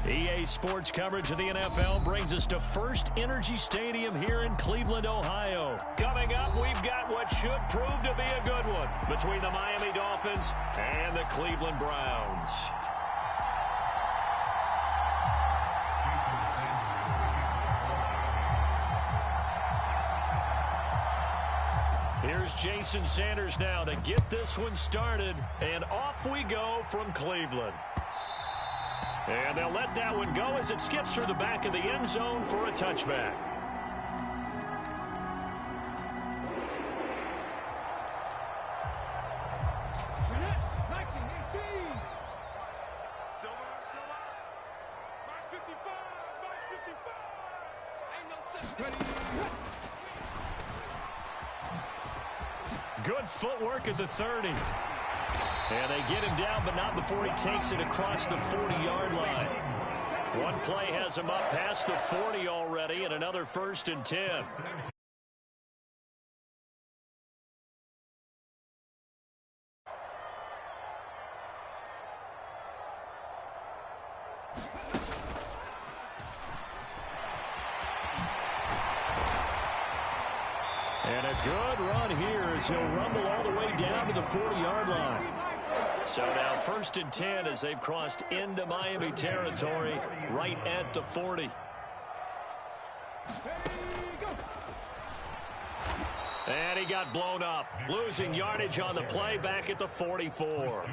EA Sports coverage of the NFL brings us to First Energy Stadium here in Cleveland, Ohio. Coming up, we've got what should prove to be a good one between the Miami Dolphins and the Cleveland Browns. Here's Jason Sanders now to get this one started, and off we go from Cleveland. And they'll let that one go as it skips through the back of the end zone for a touchback. Good footwork at the 30. And they get him down, but not before he takes it across the 40-yard line. One play has him up past the 40 already, and another 1st and 10. And a good run here as he'll rumble all the way down to the 40-yard line. So now 1st and 10 as they've crossed into Miami territory right at the 40. And he got blown up, losing yardage on the play back at the 44.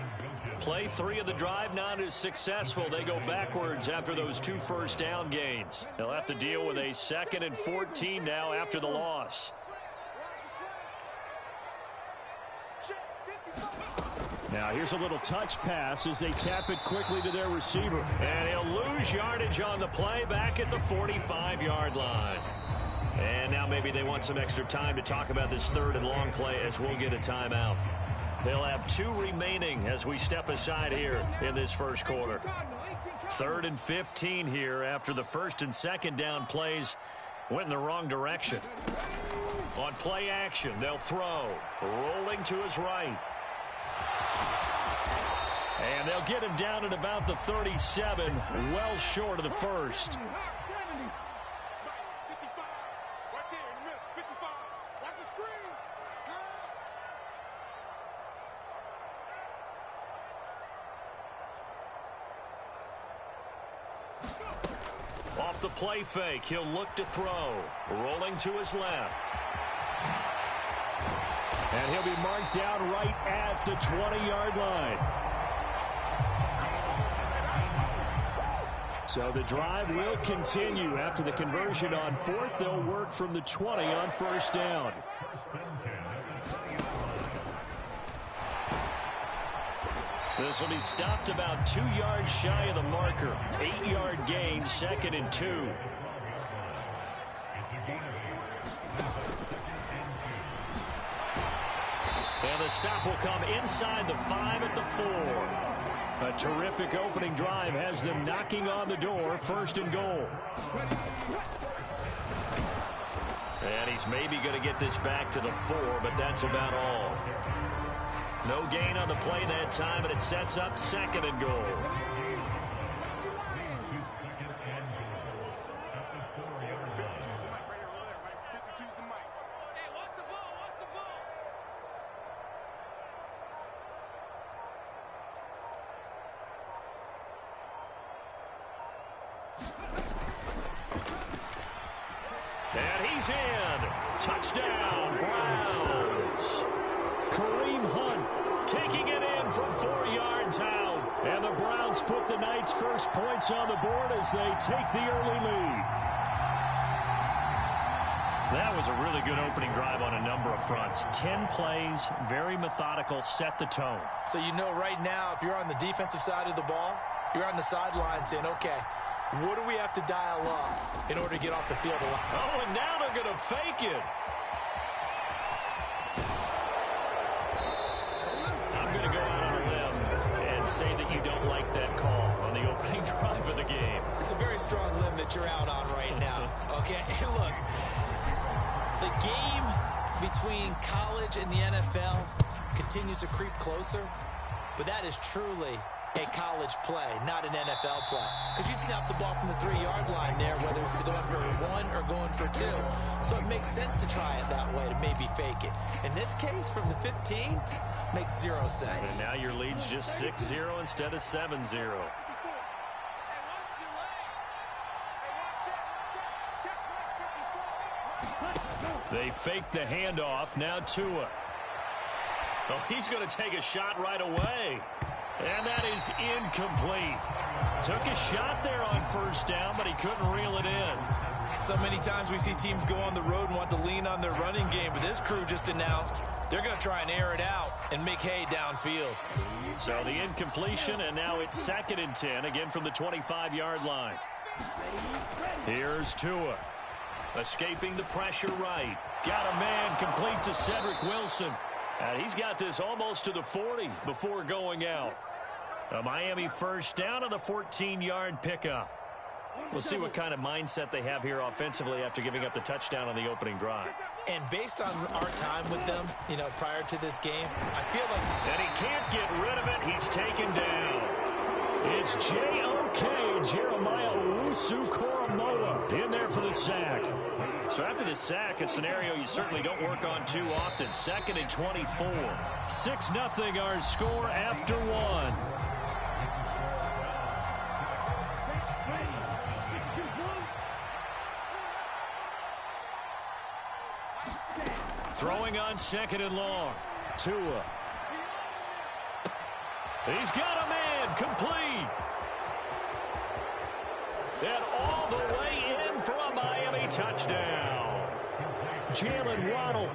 Play 3 of the drive not as successful. They go backwards after those 2 first down gains. They'll have to deal with a 2nd and 14 now after the loss. Now here's a little touch pass as they tap it quickly to their receiver. And he'll lose yardage on the play back at the 45-yard line. And now maybe they want some extra time to talk about this 3rd and long play as we'll get a timeout. They'll have 2 remaining as we step aside here in this first quarter. 3rd and 15 here after the 1st and 2nd down plays went in the wrong direction. On play action, they'll throw. Rolling to his right. And they'll get him down at about the 37, well short of the 1st. Off the play fake, he'll look to throw. Rolling to his left. And he'll be marked down right at the 20-yard line. So the drive will continue after the conversion on 4th. They'll work from the 20 on 1st down. This will be stopped about 2 yards shy of the marker. 8-yard gain, 2nd and 2. And the stop will come inside the 5 at the 4. A terrific opening drive has them knocking on the door, 1st and goal. And he's maybe going to get this back to the 4, but that's about all. No gain on the play that time, and it sets up 2nd and goal. And he's in. Touchdown, Browns. Kareem Hunt taking it in from 4 yards out. And the Browns put the night's first points on the board as they take the early lead. That was a really good opening drive on a number of fronts. 10 plays, very methodical, set the tone. So you know right now, if you're on the defensive side of the ball, you're on the sideline saying, okay, what do we have to dial up in order to get off the field? Oh, and now they're going to fake it. I'm going to go out on a limb and say that you don't like that call on the opening drive of the game. It's a very strong limb that you're out on right now. Okay, look, the game between college and the NFL continues to creep closer, but that is truly a college play, not an NFL play. Because you'd snap the ball from the 3-yard line there, whether it's going for 1 or going for 2. So it makes sense to try it that way, to maybe fake it. In this case, from the 15, makes 0 sense. And now your lead's just 6-0 instead of 7-0. They fake the handoff. Now Tua. Oh, he's going to take a shot right away. And that is incomplete. Took a shot there on first down, but he couldn't reel it in. So many times we see teams go on the road and want to lean on their running game, but this crew just announced they're going to try and air it out and make hay downfield. So the incompletion, and now it's 2nd and 10, again from the 25-yard line. Here's Tua. Escaping the pressure right. Got a man complete to Cedric Wilson. And he's got this almost to the 40 before going out. A Miami first down on the 14-yard pickup. We'll see what kind of mindset they have here offensively after giving up the touchdown on the opening drive. And based on our time with them, prior to this game, I feel like... And he can't get rid of it. He's taken down. It's J.O.K. Jeremiah Owusu-Koramoah in there for the sack. So after the sack, a scenario you certainly don't work on too often. 2nd and 24. 6-0 our score after 1. Throwing on 2nd and long. Tua. He's got a man complete. And all the way in for a Miami touchdown. Jalen Waddle,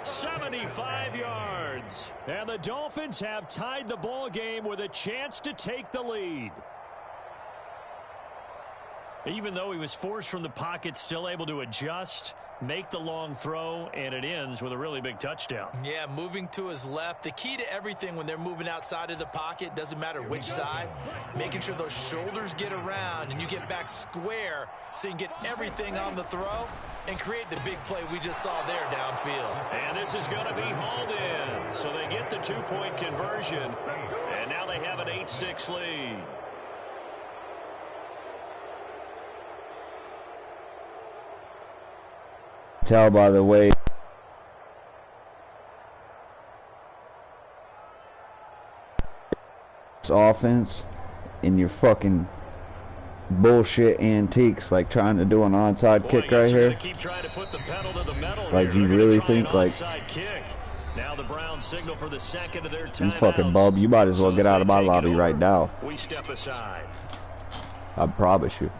75 yards. And the Dolphins have tied the ball game with a chance to take the lead. Even though he was forced from the pocket, still able to adjust, make the long throw, and it ends with a really big touchdown. Yeah, moving to his left. The key to everything when they're moving outside of the pocket, doesn't matter which side, making sure those shoulders get around and you get back square so you can get everything on the throw and create the big play we just saw there downfield. And this is going to be hauled in. So they get the 2-point conversion, and now they have an 8-6 lead. Tell by the way offense and your fucking bullshit antiques like trying to do an onside kick right here. Keep trying to put the pedal to the metal like here. You really think like kick. Now the Browns signal for the second of their timeouts. You fucking bub, you might as well get out of my lobby right now. We step aside. I promise you.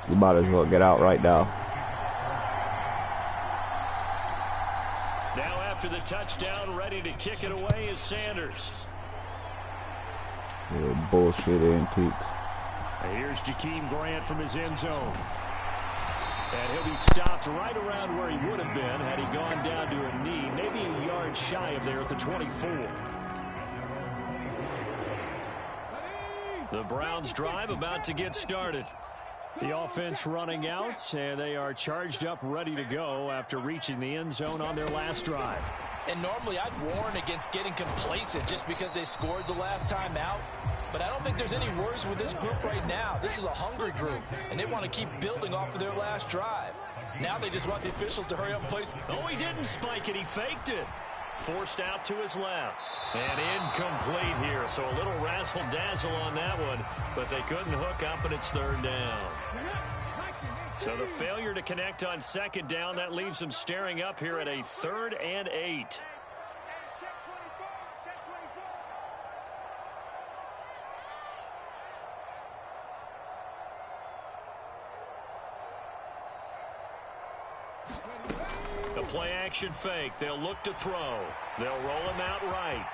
You might as well get out right now. After the touchdown, ready to kick it away is Sanders. Little bullshit antiques. Here's Jakeem Grant from his end zone. And he'll be stopped right around where he would have been had he gone down to a knee, maybe a yard shy of there at the 24. The Browns drive about to get started. The offense running out, and they are charged up, ready to go after reaching the end zone on their last drive. And normally I'd warn against getting complacent just because they scored the last time out. But I don't think there's any worries with this group right now. This is a hungry group, and they want to keep building off of their last drive. Now they just want the officials to hurry up and place. Oh, he didn't spike it. He faked it. Forced out to his left. And incomplete here. So a little razzle-dazzle on that one. But they couldn't hook up, and it's 3rd down. So the failure to connect on 2nd down, that leaves them staring up here at a 3rd and 8. The play action fake. They'll look to throw. They'll roll him out right.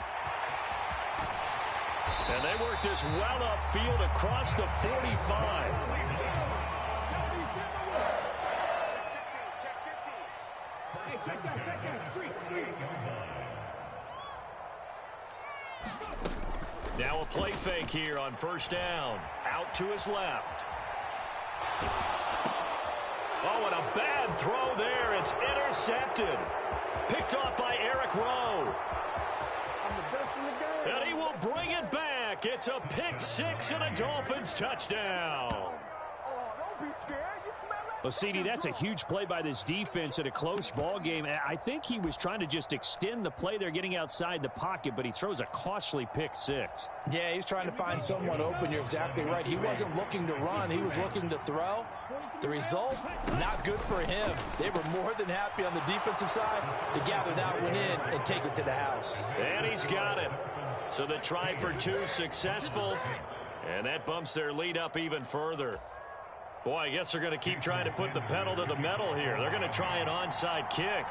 And they work this well upfield across the 45. Now a play fake here on 1st down. Out to his left. Oh, and a bad throw there. It's intercepted. Picked off by Eric Rowe. And he will bring it back. It's a pick six and a Dolphins touchdown. Well, CD, that's a huge play by this defense in a close ball game. I think he was trying to just extend the play there, getting outside the pocket, but he throws a costly pick six. Yeah, he's trying to find someone open. You're exactly right. He wasn't looking to run. He was looking to throw. The result, not good for him. They were more than happy on the defensive side to gather that one in and take it to the house. And he's got it. So the try for two successful, and that bumps their lead up even further. Boy, I guess they're going to keep trying to put the pedal to the metal here. They're going to try an onside kick.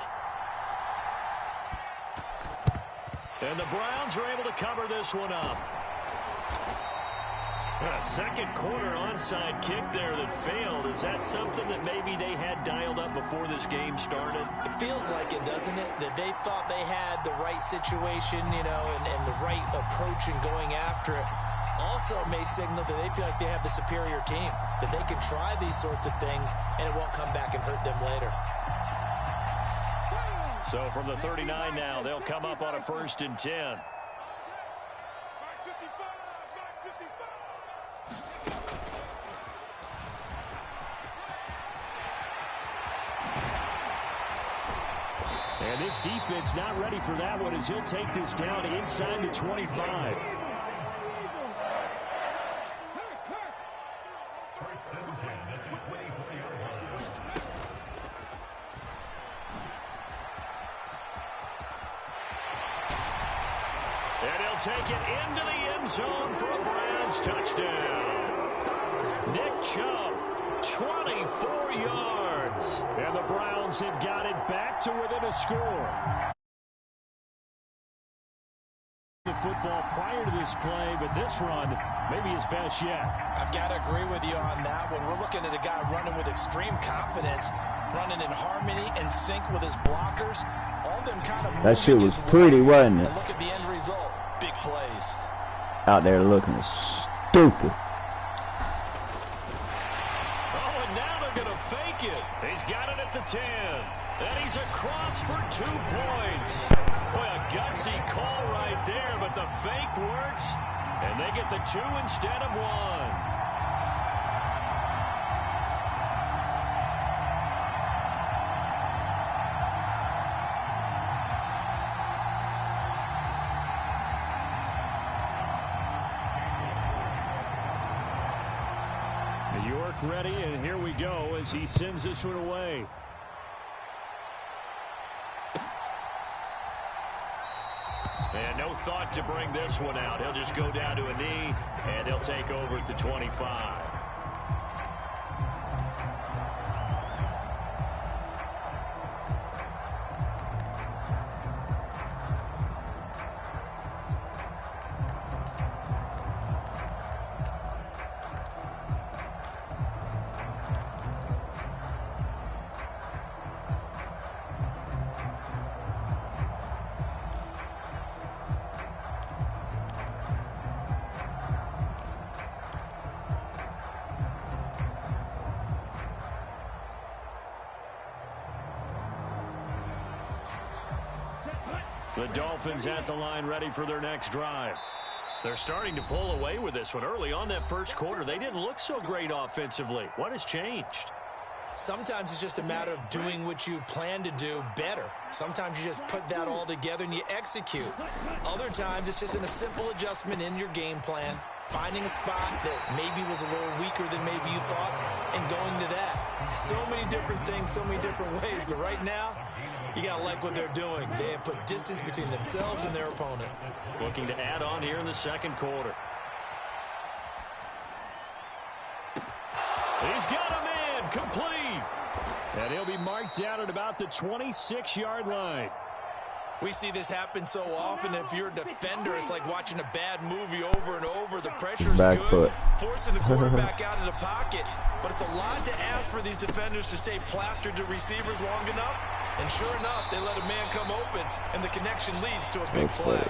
And the Browns are able to cover this one up. A second quarter onside kick there that failed. Is that something that maybe they had dialed up before this game started? It feels like it, doesn't it? That they thought they had the right situation, you know, and the right approach in going after it. Also may signal that they feel like they have the superior team, that they can try these sorts of things and it won't come back and hurt them later. So from the 39 now, they'll come up on a 1st and 10. And this defense not ready for that one as he'll take this down inside the 25. And he'll take it into the end zone for a Browns touchdown. Nick Chubb, 24 yards. And the Browns have got it back to within a score. The football prior to this play, but this run maybe his best yet. I've got to agree with you on that one. We're looking at a guy running with extreme confidence, running in harmony and sync with his blockers. All them kind of that shit was pretty, wasn't it? And look at the end result. Big plays. Out there looking stupid. Oh, and now they're going to fake it. He's got it at the 10. And he's across for 2 points. Boy, a gutsy call right there, but the fake works. And they get the 2 instead of 1. York ready, and here we go as he sends this one away. And no thought to bring this one out. He'll just go down to a knee, and he'll take over at the 25. The Dolphins at the line ready for their next drive. They're starting to pull away with this one. Early on that first quarter, they didn't look so great offensively. What has changed? Sometimes it's just a matter of doing what you plan to do better. Sometimes you just put that all together and you execute. Other times it's just in a simple adjustment in your game plan, finding a spot that maybe was a little weaker than maybe you thought, and going to that. So many different things, so many different ways, but right now, you got to like what they're doing. They have put distance between themselves and their opponent. Looking to add on here in the second quarter. He's got him in, complete. And he'll be marked down at about the 26-yard line. We see this happen so often. If you're a defender, it's like watching a bad movie over and over. The pressure's Back good, foot. forcing the quarterback out of the pocket. But it's a lot to ask for these defenders to stay plastered to receivers long enough. And sure enough, they let a man come open, and the connection leads to a big play.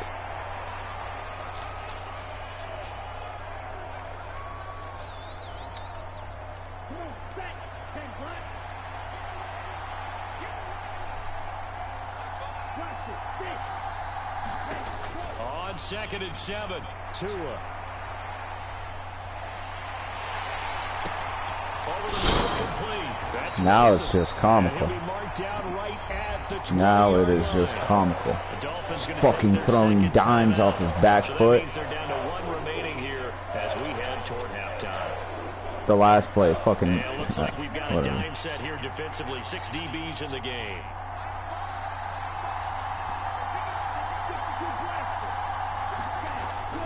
On 2nd and 7, Tua. Now it's just comical. Now it is just comical. Fucking throwing dimes off his back foot. The last play, fucking. Looks like we've got a dime set here defensively. 6 DBs in the game.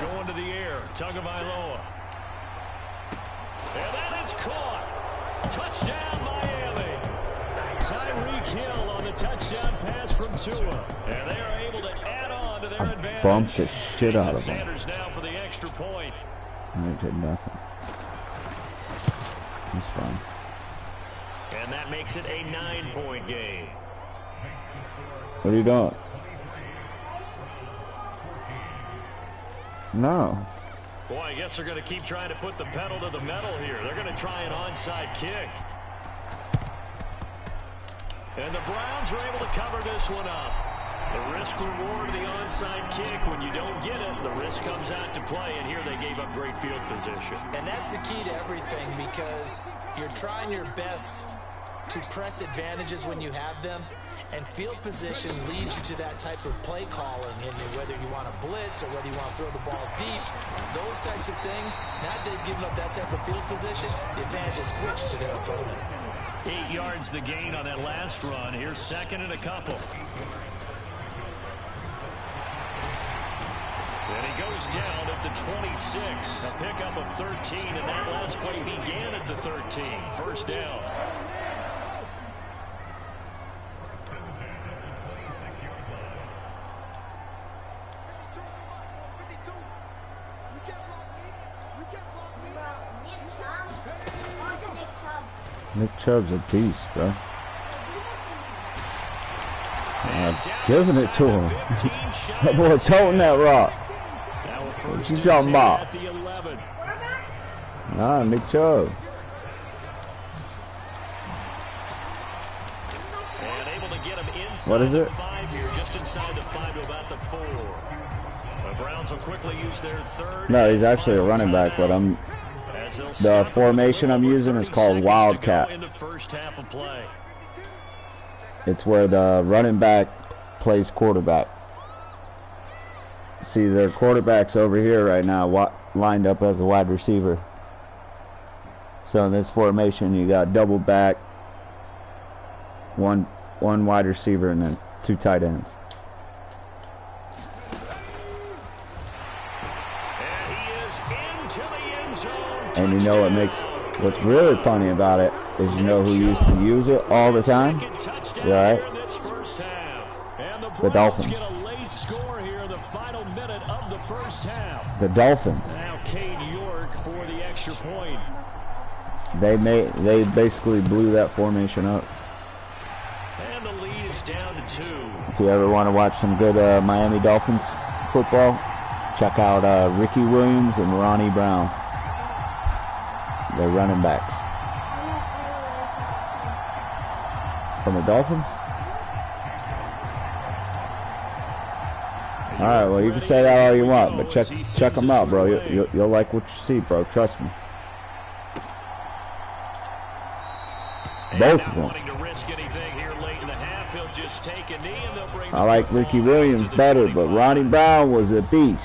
Going to the air, Tagovailoa. And that is caught. Touchdown, Miami. Tyreek Hill on the touchdown pass from Tua. And they are able to add on to their advantage. Bumped the shit out of him. Sanders now for the extra point. I did nothing. That's fine. And that makes it a 9-point game. What are you doing? No. Boy, I guess they're going to keep trying to put the pedal to the metal here. They're going to try an onside kick. And the Browns are able to cover this one up. The risk reward of the onside kick, when you don't get it, the risk comes out to play, and here they gave up great field position. And that's the key to everything, because you're trying your best to press advantages when you have them, and field position leads you to that type of play calling, and whether you want to blitz or whether you want to throw the ball deep, those types of things. Now that they've given up that type of field position, the advantage is switched to their opponent. 8 yards the gain on that last run. Here's second and a couple. And he goes down at the 26. A pickup of 13, and that last play began at the 13. First down. Nick Chubb's a beast, bro. Giving it to him. That boy toting that rock. What you talking about? Nah, Nick Chubb. What is it? Just inside the 5 to about the 4. The Browns will quickly use their third. No, he's actually a running back, but the formation I'm using is called WildCat. It's where the running back plays quarterback. See, their quarterback's over here right now, lined up as a wide receiver. So in this formation, you got double back, one wide receiver, and then 2 tight ends. And you know what's really funny about it is, you know who used to use it all the time? Right? The Dolphins. The Dolphins. Now Cade York for the extra point. They basically blew that formation up. And the lead is down to 2. If you ever want to watch some good Miami Dolphins football, check out Ricky Williams and Ronnie Brown. They're running backs. From the Dolphins? Alright, well, you can say that all you want, but check them out, bro. You'll like what you see, bro. Trust me. Both of them. I like Ricky Williams better, but Ronnie Brown was a beast.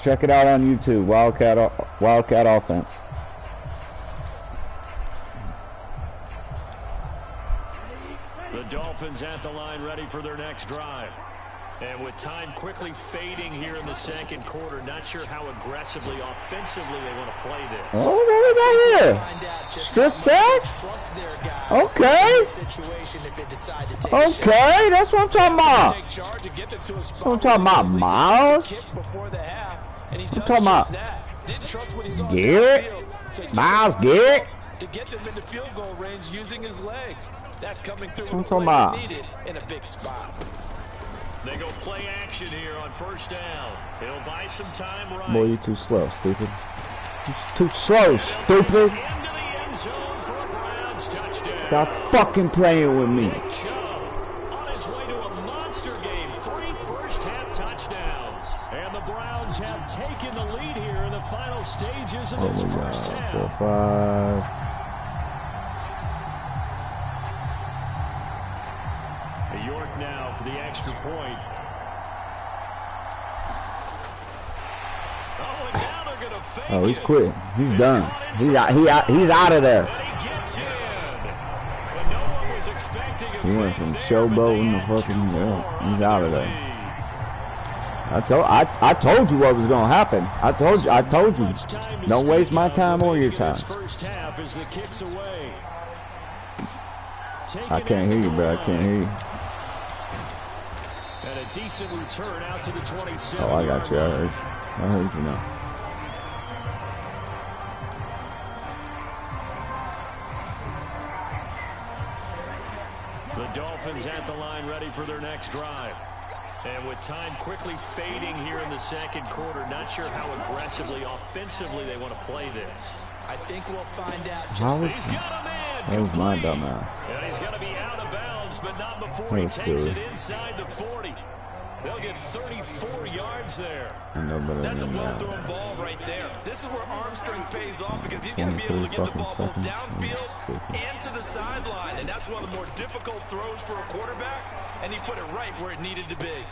Check it out on YouTube, WildCat Offense. The Dolphins at the line, ready for their next drive. And with time quickly fading here in the second quarter, not sure how aggressively, offensively they want to play this. Oh, what we got here? Strip sack? Okay. Okay, that's what I'm talking about. That's what I'm talking about, Miles. I'm talking about Garrett. Miles Garrett. To get them into field goal range using his legs. That's coming through I'm talking about needed in a big spot. They go play action here on first down. He'll buy some time right. Boy, you too slow, stupid. Too slow, stupid. Stop fucking playing with me. On his way to a monster final stages of this first half. 4-5. York now for the extra point. Oh, and now they're going to fake Oh, he's quit. He's done. He's out of there. He went from showboating to fucking, he's out of there. I told you what was gonna happen. I told you. Don't waste my time or your time. I can't hear you, bro. I can't hear you. And a decent return out to the 27. Oh, I got you. I heard you now. The Dolphins at the line, ready for their next drive. And with time quickly fading here in the second quarter, not sure how aggressively, offensively they want to play this. I think we'll find out. He's got a man. That was my dumbass. And he's going to be out of bounds, but not before he takes it inside the 40. They'll get 34 yards there. That's a well-thrown ball right there. This is where arm strength pays off because he's going to be able to get the ball both downfield and to the sideline. And that's one of the more difficult throws for a quarterback. And he put it right where it needed to be.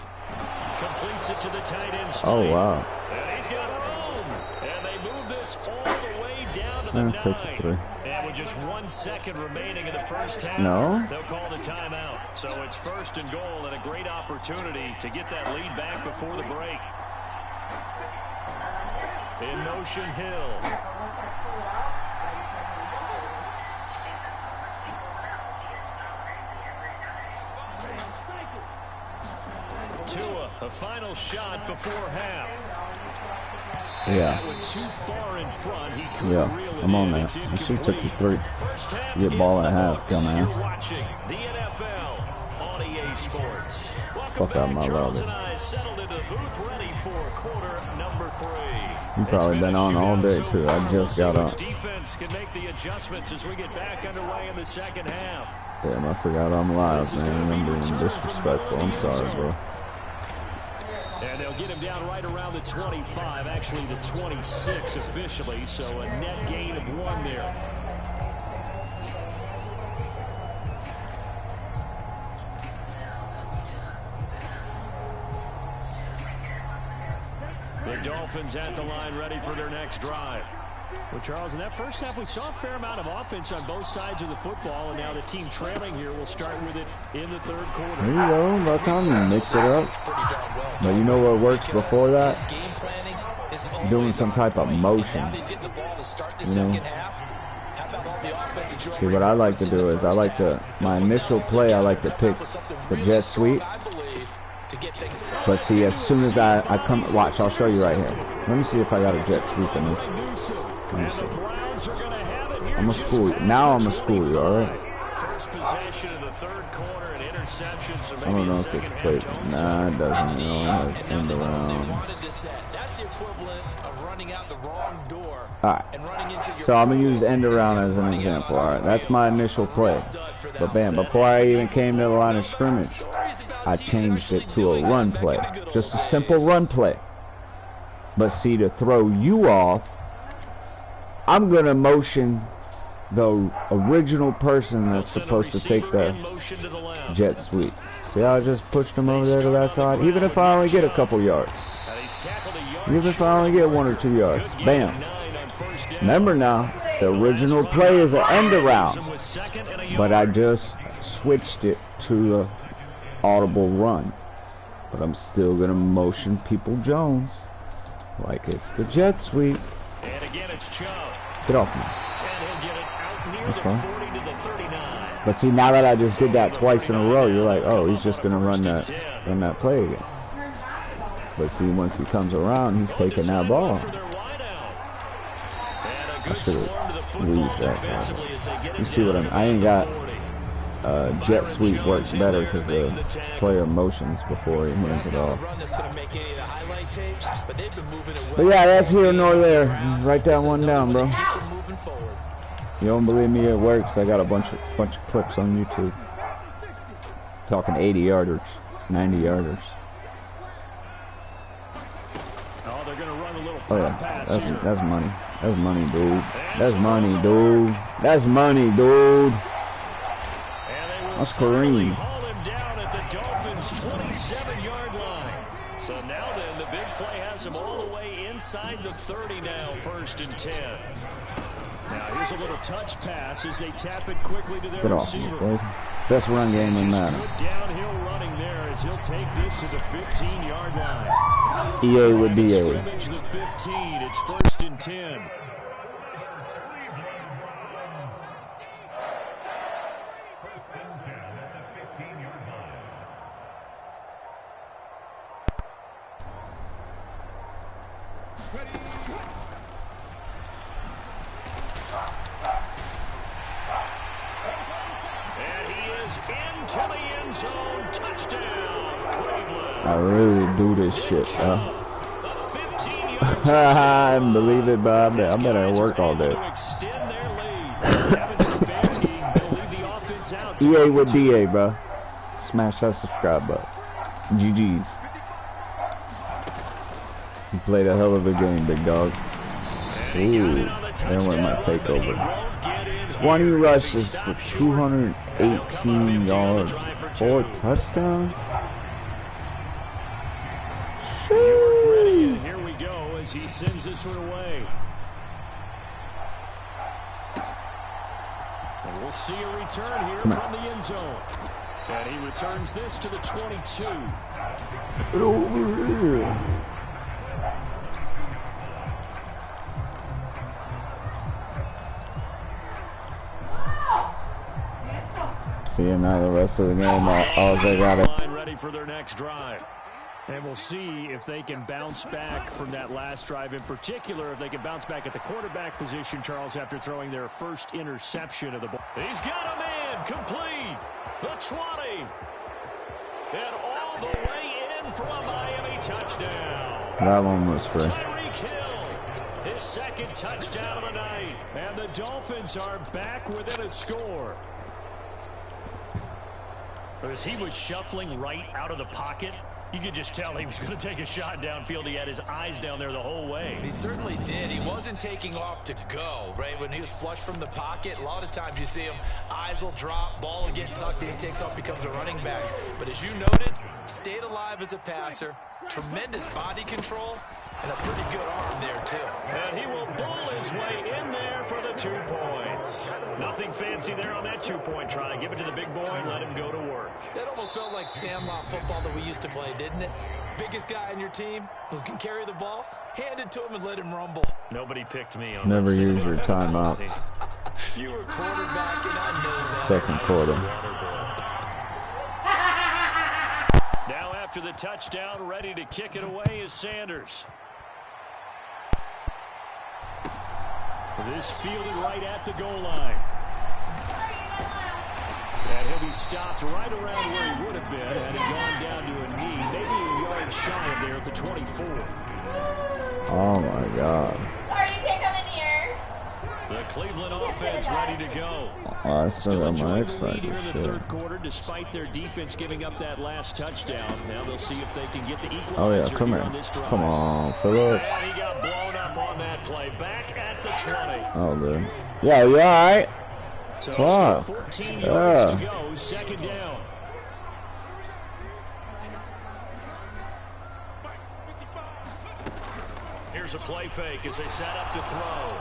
Completes it to the tight end. Oh, wow. And he's got room. And they move this all the way down to the 9. And with just 1 second remaining in the first half, they'll call the timeout. So it's first and goal and a great opportunity to get that lead back before the break. In motion, Hill. Tua, a final shot before half. Yeah. I'm on that. I should have took you 3. You get ball at half, dumbass. The NFL on EA Sports. Fuck out my love. You probably been on all day too. I just got up. Defense can make the adjustments as we get back underway in the second half. Damn, I forgot I'm live, man. I'm being disrespectful. I'm sorry, bro. And they'll get him down right around the 25, actually the 26 officially, so a net gain of 1 there. The Dolphins at the line, ready for their next drive. Well, Charles, in that first half, we saw a fair amount of offense on both sides of the football, and now the team trailing here will start with it in the third quarter. There you go. By the time you mix it up. But you know what works before that? Doing some type of motion. You know? See, what I like to do is my initial play, I like to pick the jet sweep. But see, as soon as I come, watch, I'll show you right here. Let me see if I got a jet sweep in this. Let me see. I'm gonna school you. Now I'm gonna school you, alright? I don't know if it's played. Nah, it doesn't. You know, it's end around. Alright. So I'm gonna use end around as an example. Alright, that's my initial play. But bam, before I even came to the line of scrimmage, I changed it to a run play. Just a simple run play. But see, to throw you off, I'm going to motion the original person that's supposed to take the jet sweep. See how I just pushed him over there to that side? Even if I only get a couple yards. Even if I only get 1 or 2 yards. Bam. Remember now, the original play is an end around. But I just switched it to a audible run. But I'm still going to motion People Jones like it's the jet sweep. And again, it's Chubb. Get off me. And he'll get it out near the 40 to the 39. But see, now that I just did that twice in a row, you're like, oh, he's just going to run that play again. But see, once he comes around, he's taking that ball. I should have leave that. You see what I ain't got jet sweep works better because the player motions before he hands it off. But yeah, that's here nor there. Write that one down, bro. You don't believe me? It works. I got a bunch of clips on YouTube. Talking 80 yarders, 90 yarders. Oh, they're going to run a little pass. That's money. That's money, dude. That's money, dude. That's money, dude. That's Kareem. Haul him down at the Dolphins' 27-yard line. So now then, the big play has him all the way inside the 30 now, 1st and 10. Now here's a little touch pass as they tap it quickly to their receiver. Best run game in Madden. Downhill running there as he'll take this to the 15-yard line. EA with DA. Scrimmage the 15. It's 1st and 10. Into the end zone, touchdown, Cleveland. I really do this shit, bro. I didn't believe it, but I better work all day. EA with DA, bro. Smash that subscribe button. GG's. You played a hell of a game, big dog. Ooh, that went my takeover. 20 rushes for 218 yards, 4 touchdowns. Here we go as he sends this one away. And we'll see a return here from the end zone. And he returns this to the 22. Get over here. Seeing now the rest of the game, all they got it. Ready for their next drive. And we'll see if they can bounce back from that last drive in particular, if they can bounce back at the quarterback position, Charles, after throwing their first interception of the ball. He's got a man complete. The 20. And all the way in for a Miami touchdown. That one was free. Tyreek Hill, his second touchdown of the night. And the Dolphins are back within a score. As he was shuffling right out of the pocket, you could just tell he was going to take a shot downfield. He had his eyes down there the whole way. He certainly did. He wasn't taking off to go, right? When he was flush from the pocket, a lot of times you see him, eyes will drop, ball will get tucked, and he takes off, becomes a running back. But as you noted, stayed alive as a passer, tremendous body control, and a pretty good arm there, too. And he will bull his way in there for the 2 points. Nothing fancy there on that 2-point try. Give it to the big boy and let him go to work. That almost felt like sandlot football that we used to play, didn't it? Biggest guy on your team who can carry the ball, hand it to him and let him rumble. Nobody picked me on Never use your timeout. You were quarterback, and I know that. Second quarter. Now after the touchdown, ready to kick it away is Sanders. This fielded right at the goal line. And he'll be stopped right around where he would have been had he gone down to a knee, maybe a yard shy of there at the 24. Oh my God. Sorry, you can't come in here. The Cleveland offense ready to go. I still got my lead X here in the Factor. third quarter, despite their defense giving up that last touchdown. Now they'll see if they can get the equalizer. Oh yeah, come here. Come on, Philip. And he got blown up on that play. Back at the 20. Oh good. Yeah, you alright? So Fuck. 14 yards to go, second down. Here's a play fake as they set up to throw.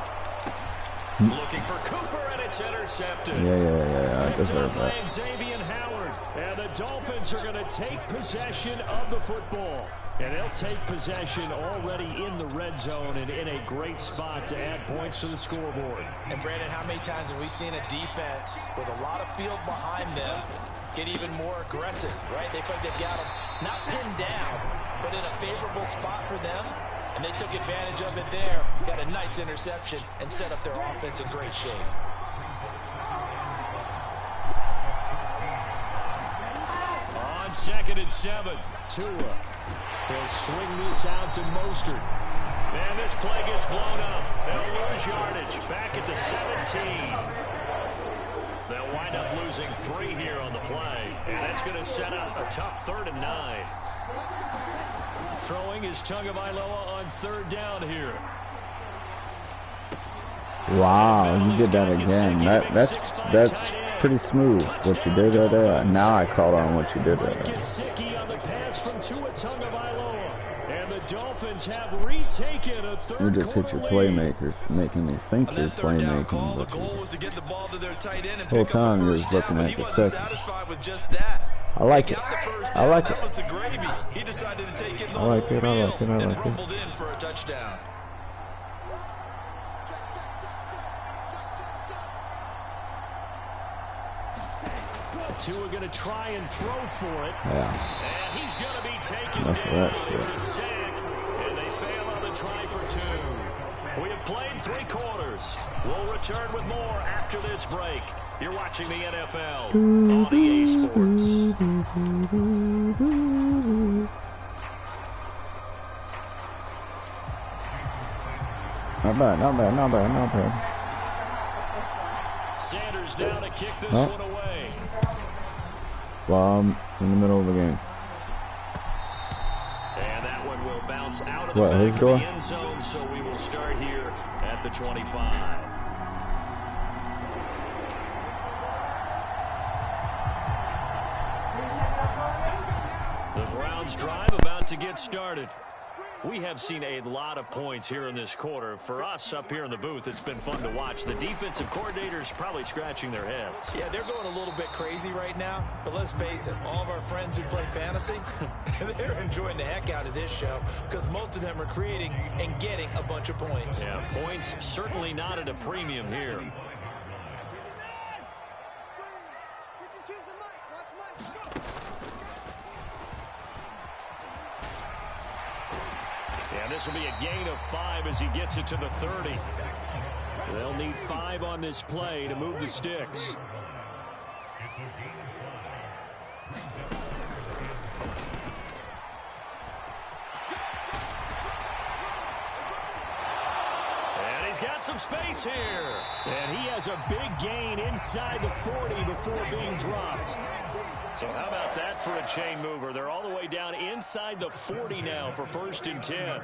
Looking for Cooper, and it's intercepted. Yeah. I deserve that. Xavier Howard. And the Dolphins are going to take possession of the football. And they'll take possession already in the red zone and in a great spot to add points to the scoreboard. And Brandon, how many times have we seen a defense with a lot of field behind them get even more aggressive, right? They feel like they've got them not pinned down, but in a favorable spot for them. And they took advantage of it there. Got a nice interception and set up their offense in great shape. On 2nd and 7, Tua. He'll swing this out to Mostert. And this play gets blown up. They'll lose yardage back at the 17. They'll wind up losing 3 here on the play. And that's going to set up a tough 3rd and 9. Throwing is Tagovailoa on 3rd down here. Wow, you did that again. That's pretty smooth what you did there. Now I caught on what you did there. You just hit your playmakers, making me think you're playmaking. But the whole time you're just looking at the second. I like it. I like it. I like it. I like it. I like it. Tua going to try and throw for it. Yeah. And he's going to be taken down. It's a sack, and they fail on the try for 2. We have played 3 quarters. We'll return with more after this break. You're watching the NFL on EA Sports. Not bad, not bad, not bad, not bad. Sanders down to kick this one away. Well, I'm in the middle of the game. And that one will bounce out of the back of the end zone, so we will start here at the 25. The Browns drive about to get started. We have seen a lot of points here in this quarter. For us up here in the booth, it's been fun to watch. The defensive coordinators probably scratching their heads. Yeah, they're going a little bit crazy right now. But let's face it, all of our friends who play fantasy, they're enjoying the heck out of this show because most of them are creating and getting a bunch of points. Yeah, points certainly not at a premium here. This will be a gain of 5 as he gets it to the 30. They'll need 5 on this play to move the sticks. And he's got some space here. And he has a big gain inside the 40 before being dropped. So how about that for a chain mover? They're all the way down inside the 40 now for 1st and 10.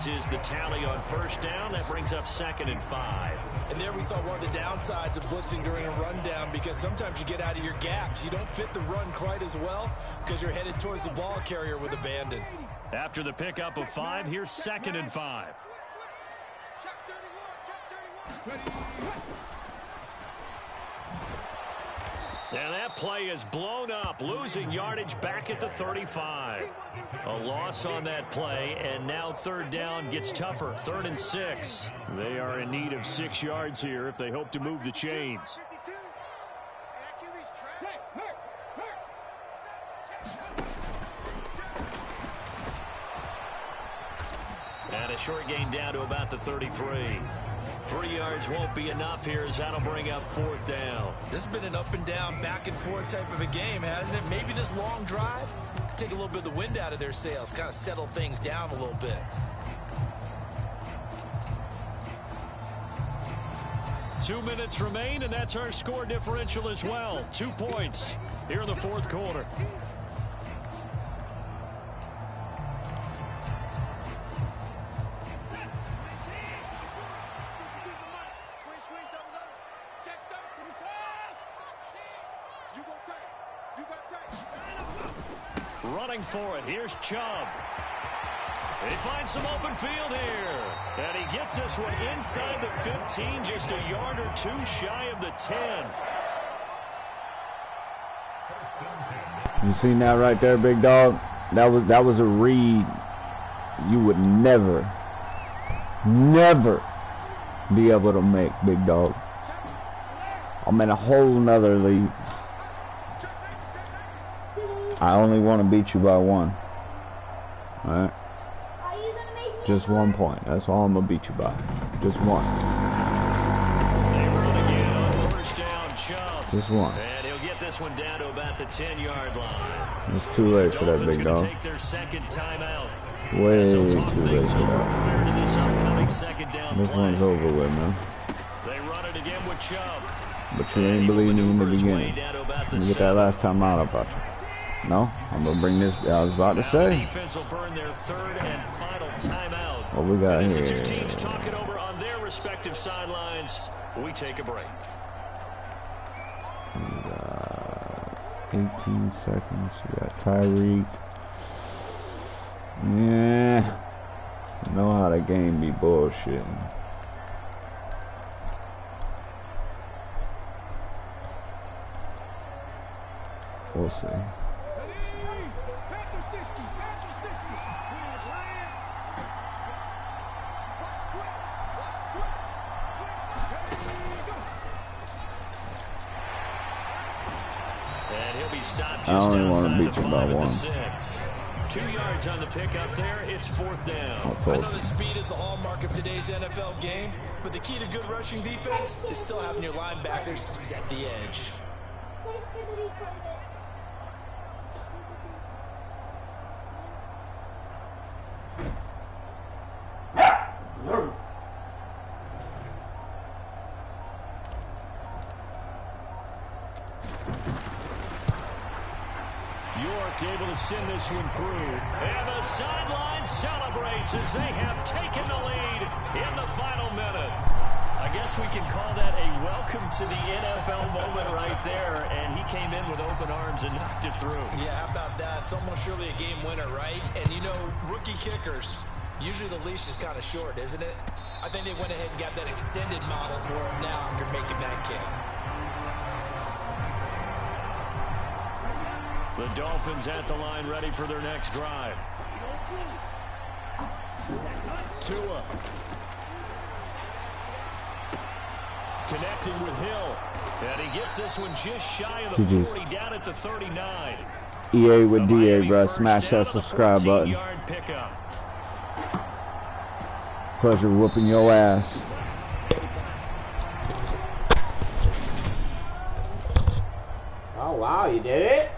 Is the tally on 1st down. That brings up 2nd and 5. And there we saw one of the downsides of blitzing during a rundown because sometimes you get out of your gaps. You don't fit the run quite as well because you're headed towards the ball carrier with abandon. After the pickup of 5, here's 2nd and 5. And that play is blown up, losing yardage back at the 35. A loss on that play, and now 3rd down gets tougher, 3rd and 6. They are in need of 6 yards here if they hope to move the chains. And a short gain down to about the 33. 3 yards won't be enough here as that'll bring up 4th down. This has been an up and down, back and forth type of a game, hasn't it? Maybe this long drive could take a little bit of the wind out of their sails, kind of settle things down a little bit. Two minutes remain, and that's our score differential as well. 2 points here in the 4th quarter. Running for it. Here's Chubb. He finds some open field here. And he gets this one inside the 15, just a yard or 2 shy of the 10. You seen that right there, big dog? That was a read you would never be able to make, big dog. I'm in a whole nother league. I only want to beat you by 1. Alright? Just 1 point. That's all I'm going to beat you by. Just 1. They run again. first down, Chubb. Just one. And he'll get this one down to about the 10-yard line. It's too late for that big dog. Take their second timeout. Way too late for that. This one's over with, man. They run it again with Chubb. But you ain't believing in the beginning. Let me get that last time out about you. No, I'm gonna bring this. I was about to say. Defense will burn their third and final timeout. What we got here? Two teams talking over on their respective sidelines. We take a break. We got 18 seconds. We got Tyreek. Yeah, you know how the game be bullshitting. We'll see. And he'll be stopped I just only want to outside beat the you by 5 at the one. 6. 2 yards on the pickup there. It's fourth down. I know the speed is the hallmark of today's NFL game, but the key to good rushing defense is still having your linebackers set the edge. York able to send this one through. And the sideline celebrates as they have taken the lead in the final minute. I guess we can call that a welcome to the NFL moment right there. And he came in with open arms and knocked it through. Yeah, how about that? It's almost surely a game winner, right? And, you know, rookie kickers, usually the leash is kind of short, isn't it? I think they went ahead and got that extended model for him now after making that kick. The Dolphins at the line, ready for their next drive. Tua. Connecting with Hill. And he gets this one just shy of the 40, down at the 39. EA with DA, bro. Smash that subscribe button. Pleasure whooping your ass. Oh, wow, you did it?